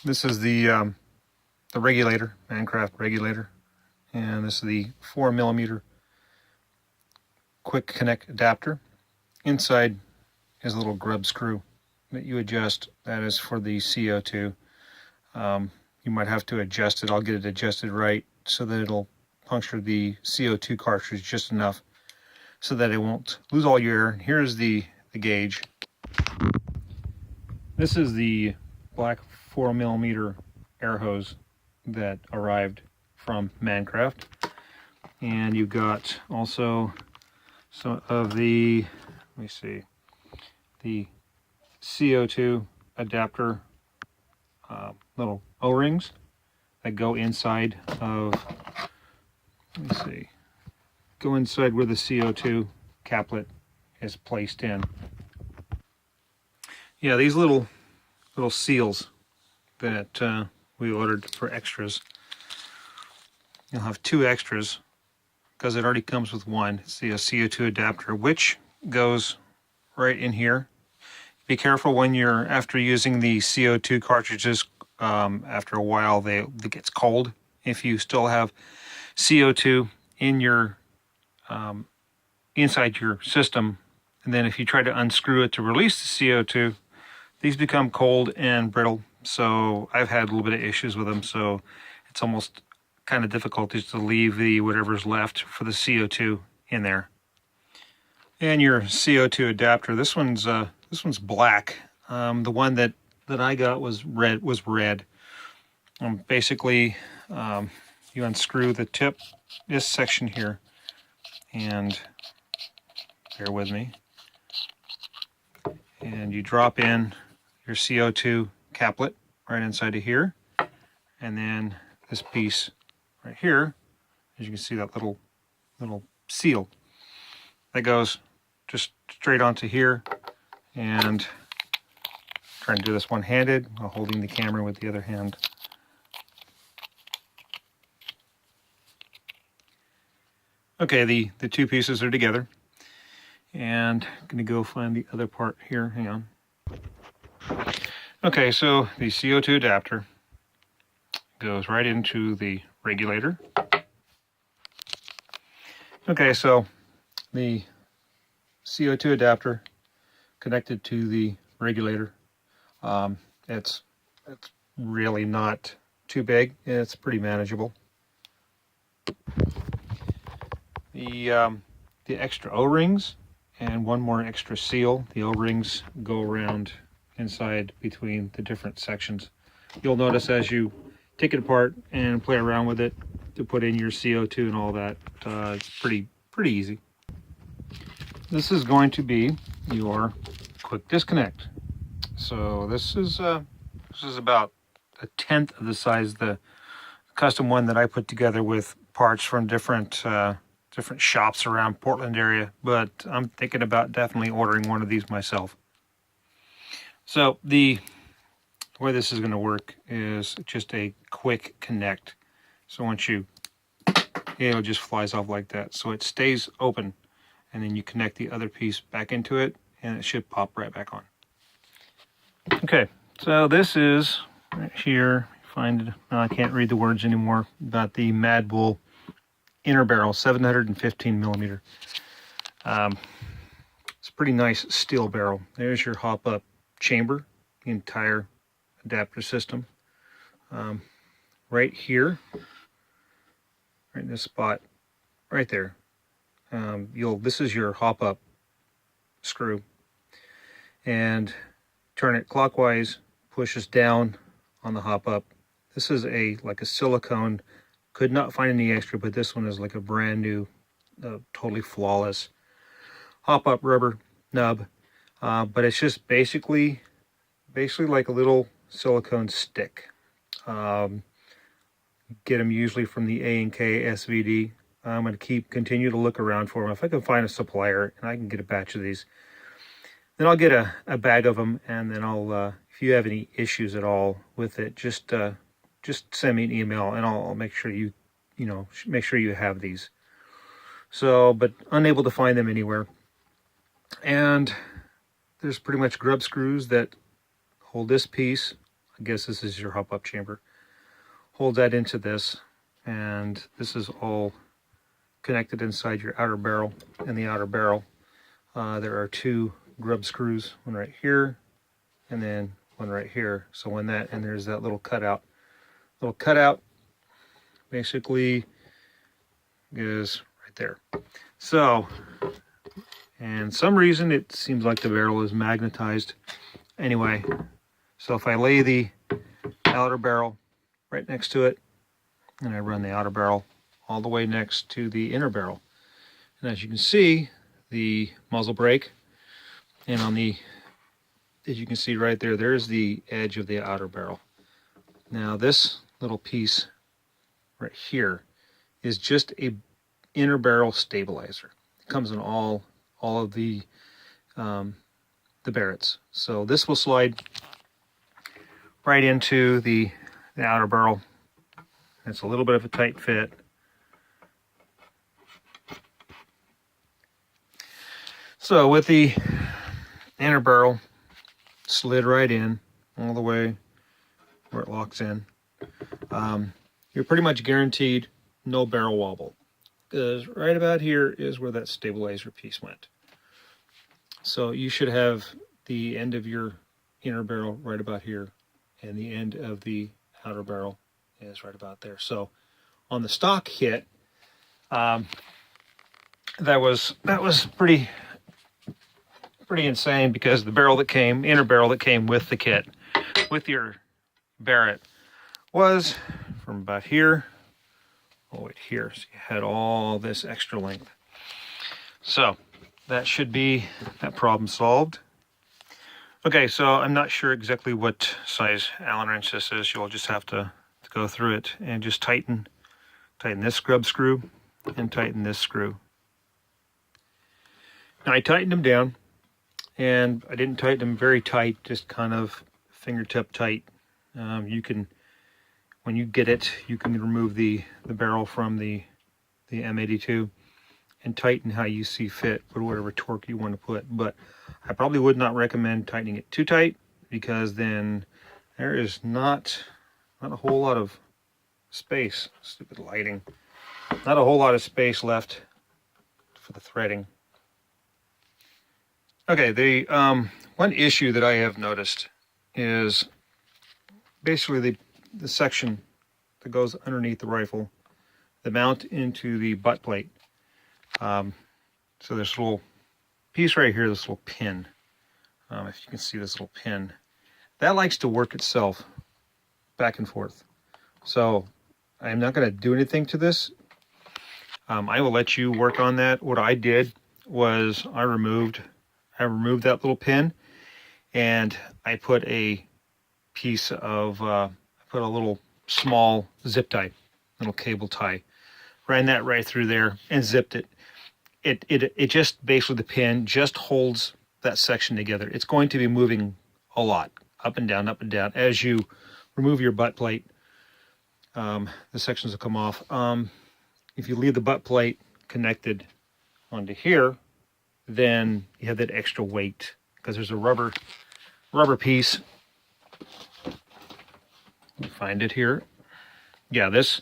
This is the regulator, Mancraft regulator, and this is the 4mm quick connect adapter. Inside is a little grub screw that you adjust. That is for the CO2. You might have to adjust it. I'll get it adjusted right so that it'll puncture the CO2 cartridge just enough so that it won't lose all your air. Here's the gauge. This is the black 4mm air hose that arrived from Mancraft. And you've got also some of the, let me see, the CO2 adapter little O-rings that go inside of, let me see, go inside where the CO2 caplet is placed in. Yeah, these little seals that we ordered for extras. You'll have 2 extras because it already comes with one. It's the CO2 adapter, which goes right in here. Be careful when you're, after using the CO2 cartridges, after a while it gets cold. If you still have CO2 in your inside your system, and then if you try to unscrew it to release the CO2, these become cold and brittle. So I've had a little bit of issues with them, so it's almost kind of difficult just to leave the whatever's left for the CO2 in there. And your CO2 adapter, this one's black. The one that I got was red. Basically, you unscrew the tip, this section here, and bear with me, and you drop in your CO2 caplet right inside of here, and then this piece right here, as you can see, that little seal that goes just straight onto here. And trying to do this one-handed while holding the camera with the other hand. Okay, the 2 pieces are together, and I'm going to go find the other part here. Hang on. Okay, so the CO2 adapter goes right into the regulator. Okay, so the CO2 adapter connected to the regulator. It's really not too big. It's pretty manageable. The extra O-rings and one more extra seal. The O-rings go around inside between the different sections. You'll notice as you take it apart and play around with it to put in your CO2 and all that, it's pretty easy. This is going to be your quick disconnect. So this is about 1/10 of the size of the custom one that I put together with parts from different shops around Portland area, but I'm thinking about definitely ordering one of these myself. So the way this is going to work is just a quick connect. So once it just flies off like that. So it stays open, and then you connect the other piece back into it, and it should pop right back on. Okay, so this is right here. Find it. I can't read the words anymore. Got the Mad Bull inner barrel, 715mm. It's a pretty nice steel barrel. There's your hop-up chamber, the entire adapter system. Right here, right in this spot, right there. This is your hop-up screw, and turn it clockwise, pushes down on the hop-up. This is like a silicone. Could not find any extra, but this one is like a brand new, totally flawless hop-up rubber nub. But it's just basically like a little silicone stick. Get them usually from the A&K SVD. I'm going to continue to look around for them. If I can find a supplier and I can get a batch of these, then I'll get a bag of them, and then I'll, if you have any issues at all with it, just send me an email, and I'll make sure make sure you have these. So, but unable to find them anywhere. And there's pretty much grub screws that hold this piece I guess this is your hop-up chamber. Hold that into this, and this is all connected inside your outer barrel. In the outer barrel, there are 2 grub screws, one right here, and then one right here. So when that, and there's that little cutout. Little cutout basically is right there. So, and some reason it seems like the barrel is magnetized. Anyway, so if I lay the outer barrel right next to it, and I run the outer barrel all the way next to the inner barrel, and as you can see, the muzzle brake, and on the, as you can see right there, there's the edge of the outer barrel. Now this little piece right here is just a inner barrel stabilizer. It comes in all of the Barretts. So this will slide right into the outer barrel. It's a little bit of a tight fit. So with the inner barrel slid right in all the way where it locks in, you're pretty much guaranteed no barrel wobble, because right about here is where that stabilizer piece went. So you should have the end of your inner barrel right about here, and the end of the outer barrel is right about there. So on the stock kit, that was pretty insane, because the barrel that came, inner barrel that came with the kit, with your Barrett, was from about here all the way to here. So you had all this extra length. So that should be that problem solved. Okay, so I'm not sure exactly what size Allen wrench this is. You'll just have to go through it and just tighten this scrub screw and tighten this screw. Now I tightened them down, and I didn't tighten them very tight, just kind of fingertip tight. You can, when you get it, you can remove the barrel from the M82 and tighten how you see fit for whatever torque you want to put. But I probably would not recommend tightening it too tight, because then there is not a whole lot of space. Stupid lighting. Not a whole lot of space left for the threading. Okay, the one issue that I have noticed is basically the section that goes underneath the rifle, the mount into the butt plate. So this little piece right here, this little pin, if you can see this little pin, that likes to work itself back and forth. So I'm not going to do anything to this. I will let you work on that. What I did was I removed that little pin, and I put a piece of, I put a little small zip tie, little cable tie, ran that right through there and zipped it. It just, basically the pin just holds that section together. It's going to be moving a lot, up and down, as you remove your butt plate. The sections will come off. If you leave the butt plate connected onto here, then you have that extra weight, because there's a rubber piece. Find it here. Yeah, this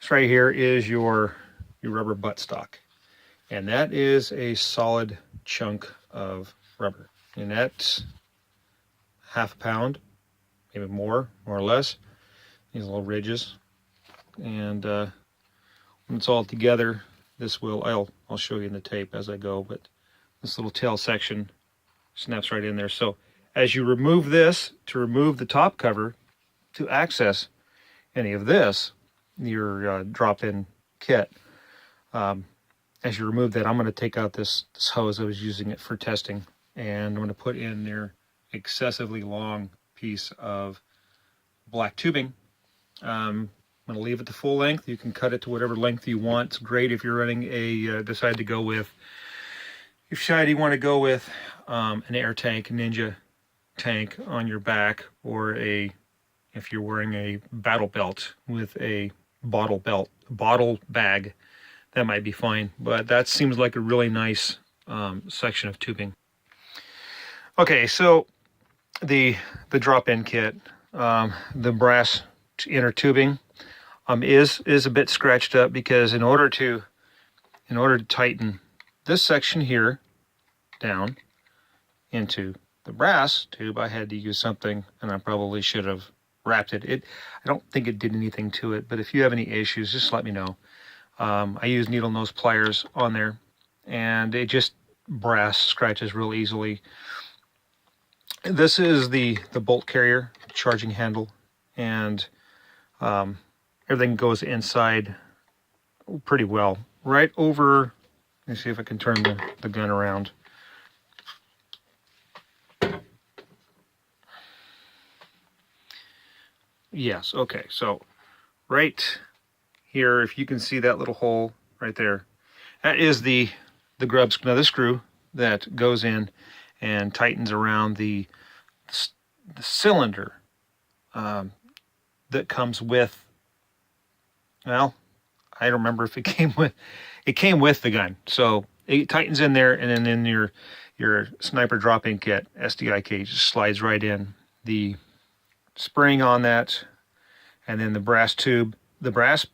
right here is your rubber buttstock, and that is a solid chunk of rubber, and that's half a pound, maybe more or less. These little ridges, and when it's all together, this will, I'll show you in the tape as I go, but this little tail section snaps right in there. So as you remove this, to remove the top cover, to access any of this, your drop-in kit, as you remove that, I'm going to take out this hose. I was using it for testing, and I'm going to put in their excessively long piece of black tubing. I'm going to leave it to full length. You can cut it to whatever length you want. It's great if you're running a, decide you want to go with an air tank, Ninja tank on your back, or if you're wearing a battle belt with a bottle bag, that might be fine. But that seems like a really nice section of tubing. Okay, so the drop-in kit, the brass inner tubing is a bit scratched up, because in order to tighten this section here down into the brass tube, I had to use something, and I probably should have wrapped it. I don't think it did anything to it, but if you have any issues, just let me know. I use needle nose pliers on there, and it just brass scratches real easily. This is the bolt carrier charging handle, and everything goes inside pretty well. Right over, let me see if I can turn the gun around. Yes, okay, so right here, if you can see that little hole right there, that is the grub, another screw that goes in and tightens around the cylinder that comes with, well, I don't remember if it came with the gun. So it tightens in there, and then in your sniper drop-in kit, SDI cage just slides right in. The spring on that, and then the brass tube. The brass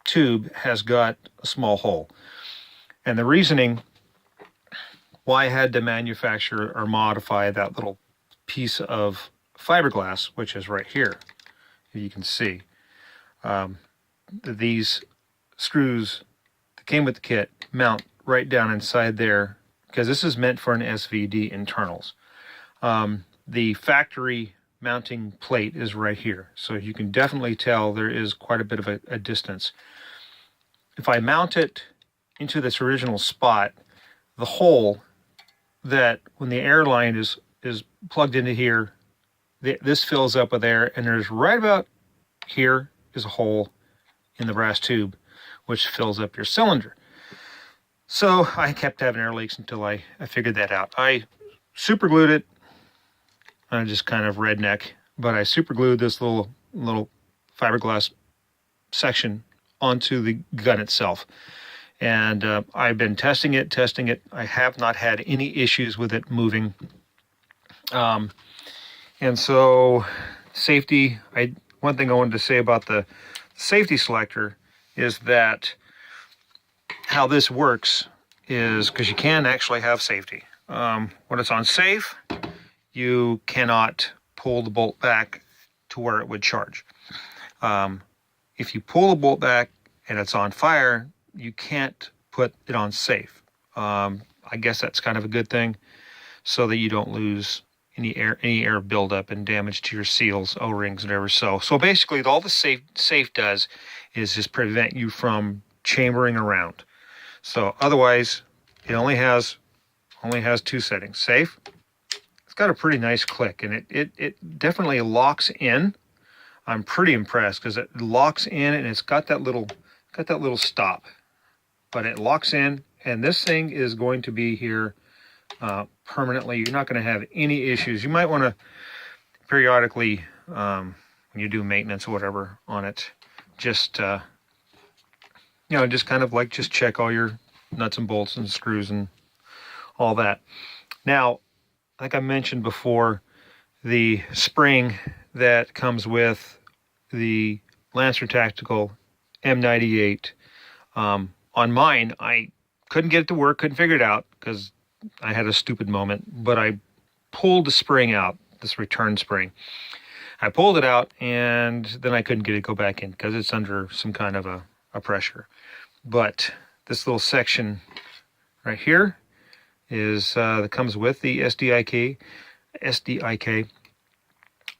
tube has got a small hole. And the reasoning why I had to manufacture or modify that little piece of fiberglass, which is right here, you can see, these screws that came with the kit mount right down inside there, because this is meant for an SVD internals. The factory mounting plate is right here, so you can definitely tell there is quite a bit of a distance. If I mount it into this original spot, the hole that when the air line is plugged into here, this fills up with air, and there's right about here is a hole in the brass tube which fills up your cylinder. So I kept having air leaks until I figured that out. I super glued it. I'm just kind of redneck, but I super glued this little fiberglass section onto the gun itself. And I've been testing it. I have not had any issues with it moving. And so safety, one thing I wanted to say about the safety selector is that how this works is, because you can actually have safety. When it's on safe, you cannot pull the bolt back to where it would charge. If you pull the bolt back and it's on fire, you can't put it on safe. I guess that's kind of a good thing, so that you don't lose any air buildup and damage to your seals, O-rings, whatever. So basically, all the safe does is just prevent you from chambering around. So otherwise, it only has two settings. Safe. It's got a pretty nice click, and it definitely locks in. I'm pretty impressed because it locks in, and it's got that little stop, but it locks in, and this thing is going to be here permanently. You're not going to have any issues. You might want to periodically, when you do maintenance or whatever on it, just just kind of like just check all your nuts and bolts and screws and all that. Now, like I mentioned before, the spring that comes with the Lancer Tactical M98, on mine, I couldn't get it to work, couldn't figure it out because I had a stupid moment, but I pulled the spring out, this return spring. I pulled it out, and then I couldn't get it to go back in because it's under some kind of a pressure. But this little section right here is that comes with the SDIK.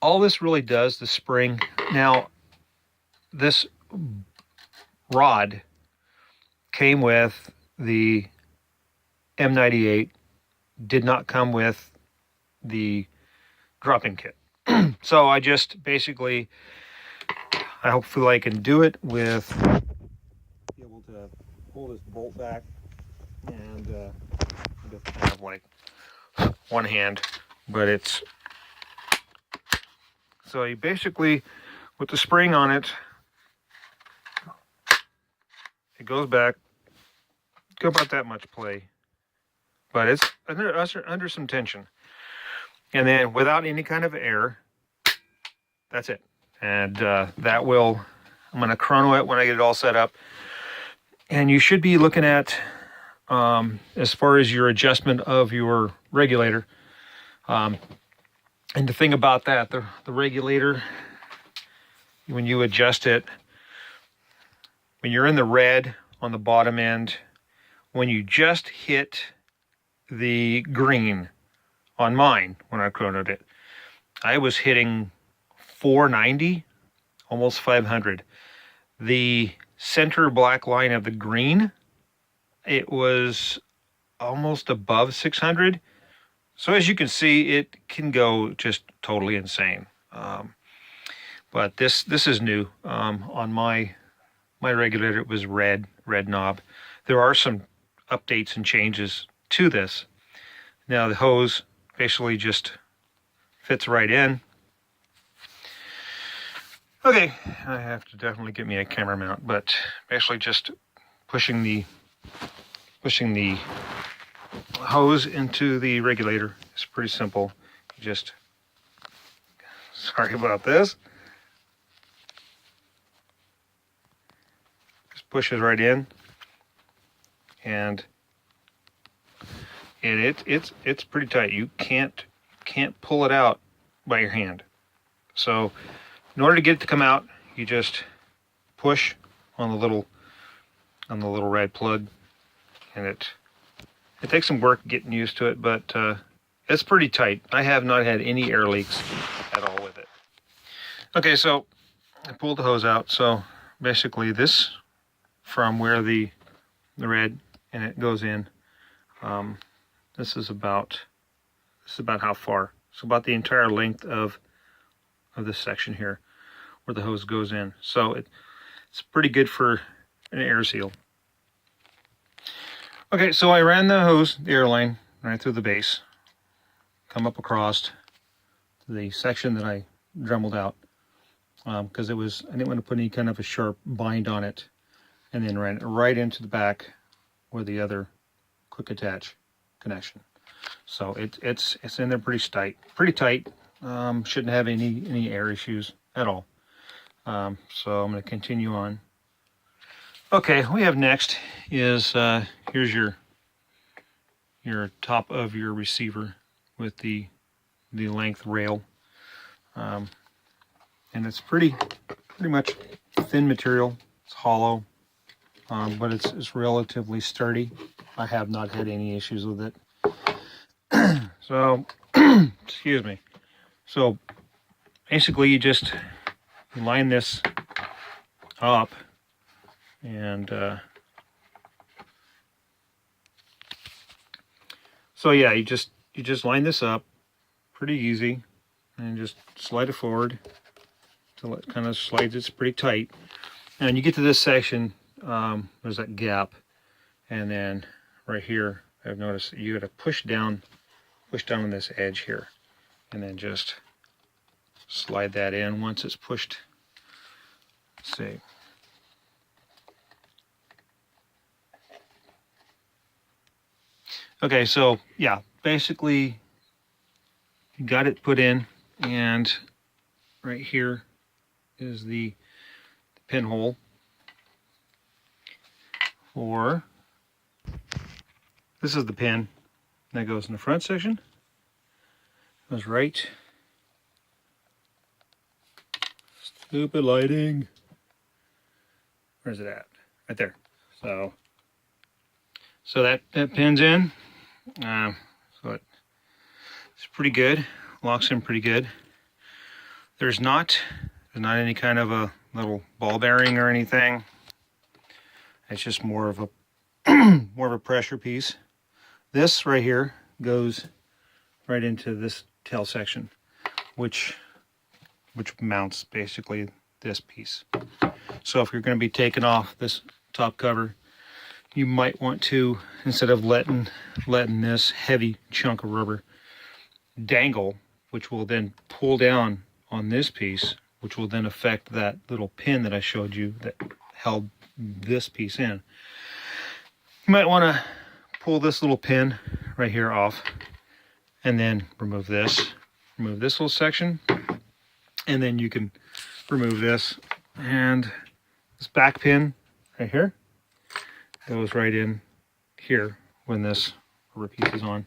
All this really does, the spring. Now, this rod came with the M98, did not come with the drop-in kit. So I just basically, I hopefully I can do it with, be able to pull this bolt back, and just kind of like one hand, but it's, so you basically, with the spring on it, it goes back, go about that much play, but it's under some tension. And then without any kind of air, that's it. And that will, I'm going to chrono it when I get it all set up. And you should be looking at, as far as your adjustment of your regulator. And the thing about that, the regulator, when you adjust it, when you're in the red on the bottom end, when you just hit the green on mine, when I chronoed it, I was hitting 490, almost 500. The center black line of the green, it was almost above 600. So as you can see, it can go just totally insane. But this is new. On my regulator, it was red knob. There are some updates and changes to this. Now the hose basically just fits right in. Okay, I have to definitely get me a camera mount, but basically just pushing the hose into the regulator is pretty simple. Just, sorry about this. Just pushes right in, and it's pretty tight. You can't pull it out by your hand. So in order to get it to come out, you just push on the little red plug, and it takes some work getting used to it, but it's pretty tight. I have not had any air leaks at all with it. Okay, so I pulled the hose out. So basically this, from where the red and it goes in, this is about how far. So about the entire length of this section here where the hose goes in. So it's pretty good for an air seal. Okay, so I ran the hose, the air line, right through the base, come up across the section that I dremeled out, because I didn't want to put any kind of a sharp bind on it, and then ran it right into the back where the other quick attach connection. So it's in there pretty tight. Shouldn't have any air issues at all. So I'm going to continue on. Okay, what we have next is here's your top of your receiver with the length rail, and it's pretty much thin material. It's hollow, but it's relatively sturdy. I have not had any issues with it. So excuse me. So basically you line this up, and so yeah, you just line this up pretty easy and just slide it forward till it kind of slides. It's pretty tight, and you get to this section, there's that gap, and then right here I've noticed that you got to push down on this edge here, and then just slide that in once it's pushed. Let's see. Okay, so yeah, basically you got it put in, and right here is the pinhole for, this is the pin that goes in the front section. Goes right. Stupid lighting. Where's it at? Right there. So that pin's in. So it's pretty good. Locks in pretty good. There's not any kind of a little ball bearing or anything. It's just more of a pressure piece. This right here goes right into this tail section, which mounts basically this piece. So if you're going to be taking off this top cover, you might want to, instead of letting this heavy chunk of rubber dangle, which will then pull down on this piece, which will then affect that little pin that I showed you that held this piece in. You might want to pull this little pin right here off, and then remove this little section, And then you can remove this. And this back pin right here goes right in here when this rubber piece is on.